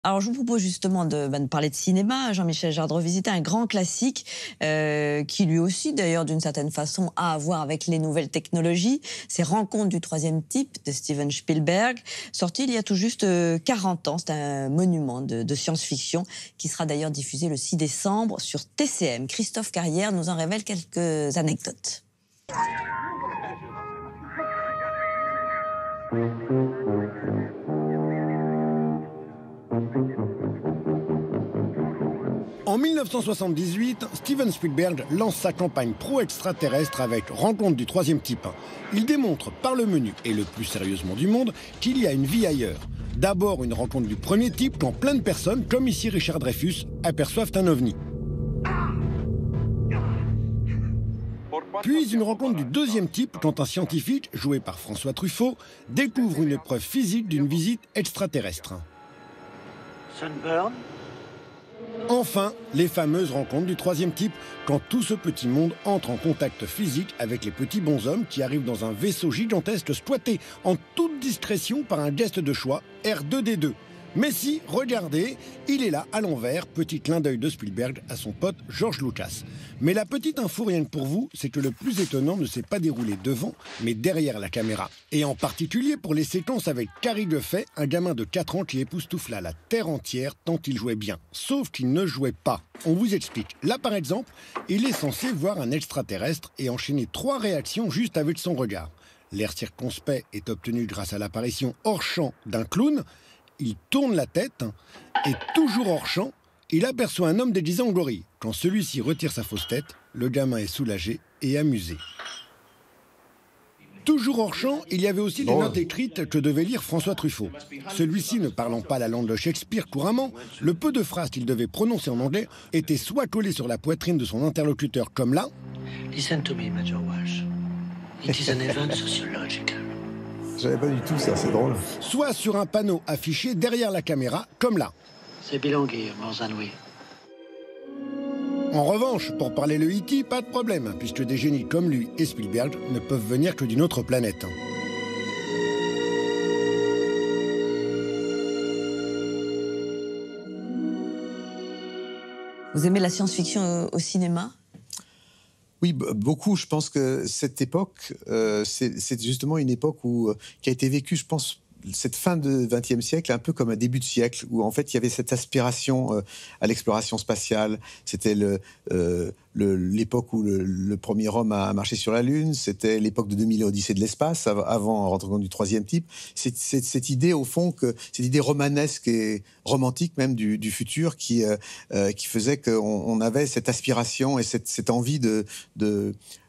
Alors, je vous propose justement de parler de cinéma. Jean-Michel Jarre, de revisiter un grand classique qui, lui aussi, d'ailleurs, d'une certaine façon, a à voir avec les nouvelles technologies. C'est Rencontre du troisième type de Steven Spielberg, sorti il y a tout juste 40 ans. C'est un monument de science-fiction qui sera d'ailleurs diffusé le 6 décembre sur TCM. Christophe Carrière nous en révèle quelques anecdotes. En 1978, Steven Spielberg lance sa campagne pro-extraterrestre avec Rencontre du troisième type. Il démontre par le menu et le plus sérieusement du monde qu'il y a une vie ailleurs. D'abord une rencontre du premier type quand plein de personnes, comme ici Richard Dreyfuss, aperçoivent un ovni. Puis une rencontre du deuxième type quand un scientifique, joué par François Truffaut, découvre une preuve physique d'une visite extraterrestre. Sunburn. Enfin, les fameuses rencontres du troisième type, quand tout ce petit monde entre en contact physique avec les petits bonshommes qui arrivent dans un vaisseau gigantesque squatté en toute discrétion par un geste de choix, R2D2. Mais si, regardez, il est là à l'envers, petit clin d'œil de Spielberg à son pote George Lucas. Mais la petite info rien que pour vous, c'est que le plus étonnant ne s'est pas déroulé devant, mais derrière la caméra. Et en particulier pour les séquences avec Carrie Guffey, un gamin de 4 ans qui époustoufla la terre entière tant il jouait bien. Sauf qu'il ne jouait pas. On vous explique. Là par exemple, il est censé voir un extraterrestre et enchaîner 3 réactions juste avec son regard. L'air circonspect est obtenu grâce à l'apparition hors champ d'un clown. Il tourne la tête et, toujours hors champ, il aperçoit un homme déguisé en gorille. Quand celui-ci retire sa fausse tête, le gamin est soulagé et amusé. Toujours hors champ, il y avait aussi les notes écrites que devait lire François Truffaut. Celui-ci, ne parlant pas la langue de Shakespeare couramment, le peu de phrases qu'il devait prononcer en anglais étaient soit collées sur la poitrine de son interlocuteur comme là. Listen to me, Major Walsh. It is an event sociological. Je savais pas du tout ça, c'est drôle. Soit sur un panneau affiché derrière la caméra, comme là. C'est Bilanguir, more than we. En revanche, pour parler le E.T., pas de problème, puisque des génies comme lui et Spielberg ne peuvent venir que d'une autre planète. Vous aimez la science-fiction au cinéma ? Oui, beaucoup. Je pense que cette époque, c'est justement une époque qui a été vécue, je pense, cette fin du XXe siècle, un peu comme un début de siècle, où en fait il y avait cette aspiration à l'exploration spatiale. C'était l'époque où le premier homme a marché sur la Lune. C'était l'époque de 2000 Odyssée de l'espace, avant Rencontre du troisième type. C'est cette idée, au fond, cette idée romanesque et romantique même du futur qui faisait qu'on avait cette aspiration et cette envie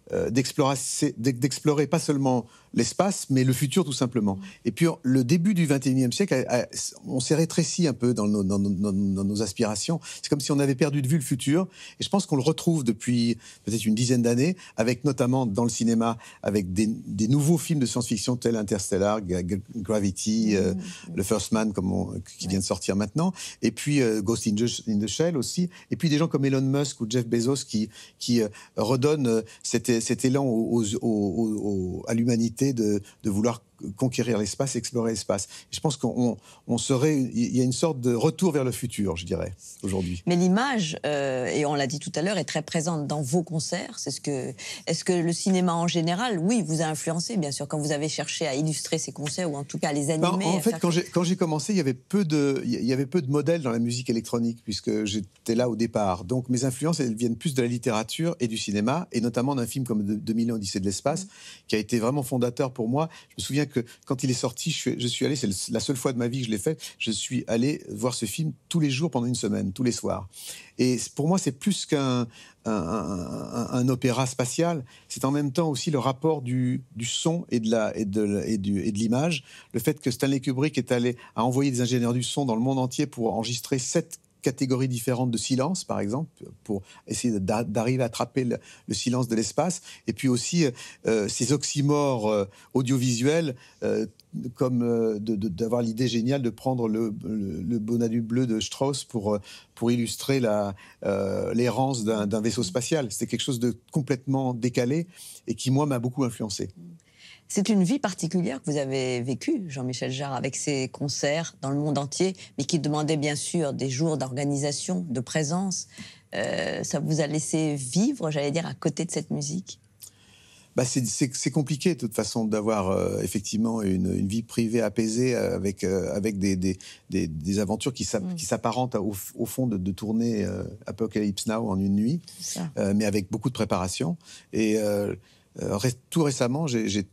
d'explorer pas seulement l'espace, mais le futur tout simplement. Et puis le début du XXIe siècle, on s'est rétréci un peu dans nos aspirations. C'est comme si on avait perdu de vue le futur. Et je pense qu'on le retrouve depuis peut-être une dizaine d'années, avec notamment dans le cinéma, avec des nouveaux films de science-fiction tels Interstellar, Gravity, Le First Man qui vient de sortir maintenant, et puis Ghost in the Shell aussi, et puis des gens comme Elon Musk ou Jeff Bezos qui redonnent cet élan à l'humanité de vouloir conquérir l'espace, explorer l'espace. Et je pense il y a une sorte de retour vers le futur, je dirais, aujourd'hui. Mais l'image, et on l'a dit tout à l'heure, est très présente dans vos concerts. Est-ce que le cinéma en général, oui, vous a influencé, bien sûr, quand vous avez cherché à illustrer ces concerts ou en tout cas à les animer? En fait, quand j'ai commencé, il y avait peu de modèles dans la musique électronique, puisque j'étais là au départ. Donc mes influences, elles viennent plus de la littérature et du cinéma, et notamment d'un film comme 2000 Odyssée de l'espace, qui a été vraiment fondateur pour moi. Je me souviens que quand il est sorti, je suis allé, c'est la seule fois de ma vie que je l'ai fait, je suis allé voir ce film tous les jours pendant une semaine, tous les soirs. Et pour moi, c'est plus qu'un opéra spatial, c'est en même temps aussi le rapport du son et de l'image. Le fait que Stanley Kubrick a envoyé des ingénieurs du son dans le monde entier pour enregistrer 7 catégories différentes de silence, par exemple, pour essayer d'arriver à attraper le silence de l'espace, et puis aussi ces oxymores audiovisuels, comme d'avoir l'idée géniale de prendre le Bonadu bleu de Strauss pour illustrer l'errance d'un vaisseau spatial. C'était quelque chose de complètement décalé et qui, moi, m'a beaucoup influencé. C'est une vie particulière que vous avez vécue, Jean-Michel Jarre, avec ces concerts dans le monde entier, mais qui demandaient bien sûr des jours d'organisation, de présence. Ça vous a laissé vivre, j'allais dire, à côté de cette musique? Bah c'est compliqué de toute façon d'avoir effectivement une vie privée apaisée avec des aventures qui s'apparentent au fond de tourner Apocalypse Now en une nuit, mais avec beaucoup de préparation. Et tout récemment, j'ai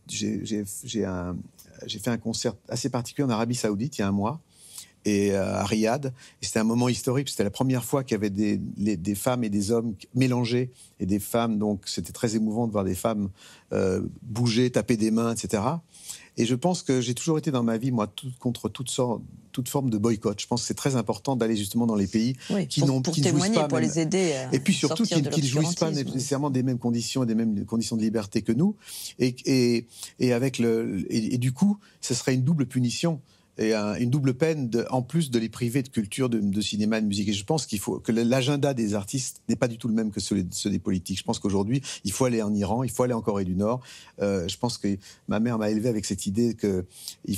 fait un concert assez particulier en Arabie Saoudite il y a un mois, et à Riyad. Et c'était un moment historique. C'était la première fois qu'il y avait des femmes et des hommes mélangés, et des femmes, donc c'était très émouvant de voir des femmes bouger, taper des mains, etc. Et je pense que j'ai toujours été dans ma vie, moi, contre toute forme de boycott. Je pense que c'est très important d'aller justement dans les pays qui ne jouissent pas. Pour les aider et puis surtout qui ne jouissent pas nécessairement des mêmes conditions et des mêmes conditions de liberté que nous. Et du coup, ce serait une double punition. Et une double peine, en plus de les priver de culture, de cinéma, de musique. Et je pense que l'agenda des artistes n'est pas du tout le même que ceux des politiques. Je pense qu'aujourd'hui, il faut aller en Iran, il faut aller en Corée du Nord. Je pense que ma mère m'a élevé avec cette idée qu'il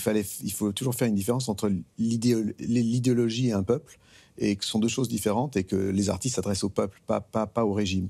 faut toujours faire une différence entre l'idéologie et un peuple, et que ce sont deux choses différentes, et que les artistes s'adressent au peuple, pas au régime.